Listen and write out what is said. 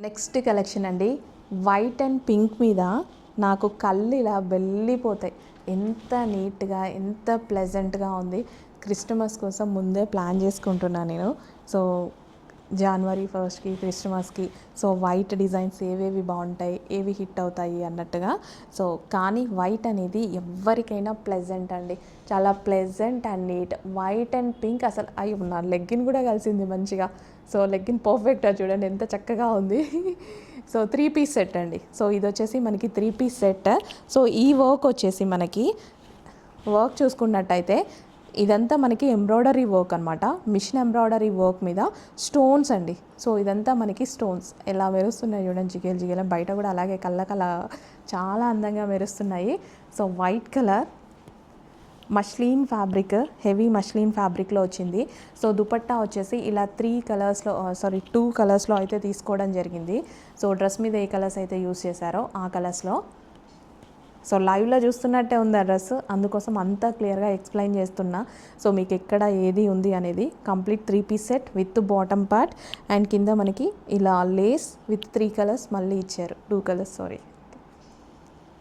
Next collection అండి. White and pink మీద నాకు కళ్ళు ఇలా వెళ్ళిపోతాయి. ఎంత నీట్గా, ఎంత ప్లెజెంట్గా ఉంది. క్రిస్టమస్ కోసం ముందే ప్లాన్ చేసుకుంటున్నాను నేను. సో జనవరి 1కి క్రిస్టమస్కి సో వైట్ డిజైన్స్ ఏవేవి బాగుంటాయి, ఏవి హిట్ అవుతాయి అన్నట్టుగా. సో కానీ వైట్ అనేది ఎవరికైనా ప్లెజెంట్ అండి, చాలా pleasant and neat. White and pink అసలు అయ్యో, నా లెగ్గిన్ కూడా కలిసింది మంచిగా. సో లెగ్గిన్ పర్ఫెక్ట్గా చూడండి ఎంత చక్కగా ఉంది. సో 3 పీస్ సెట్ అండి. సో ఇది వచ్చేసి మనకి 3 పీస్ సెట్. సో ఈ వర్క్ వచ్చేసి మనకి వర్క్ చూసుకున్నట్టయితే ఇదంతా మనకి ఎంబ్రాయిడరీ వర్క్ అనమాట. మిషన్ ఎంబ్రాయిడరీ వర్క్ మీద స్టోన్స్ అండి. సో ఇదంతా మనకి స్టోన్స్ ఎలా మెరుస్తున్నాయి చూడండి, జిగేలు జిగేలు. బయట కూడా అలాగే కళ్ళకలా చాలా అందంగా మెరుస్తున్నాయి. So white colour muslin fabric, heavy muslin ఫ్యాబ్రిక్లో వచ్చింది. సో దుపట్టా వచ్చేసి ఇలా 2 కలర్స్లో అయితే తీసుకోవడం జరిగింది. సో డ్రెస్ మీద ఏ కలర్స్ అయితే యూస్ చేశారో ఆ కలర్స్లో. సో లైవ్లో చూస్తున్నట్టే ఉంది ఆ డ్రెస్, అందుకోసం అంతా క్లియర్గా ఎక్స్ప్లెయిన్ చేస్తున్నా. సో మీకు ఎక్కడ ఏది ఉంది అనేది complete 3 piece set with bottom part and కింద మనకి ఇలా లేస్ విత్ 3 కలర్స్ మళ్ళీ ఇచ్చారు. 2 కలర్స్ సారీ.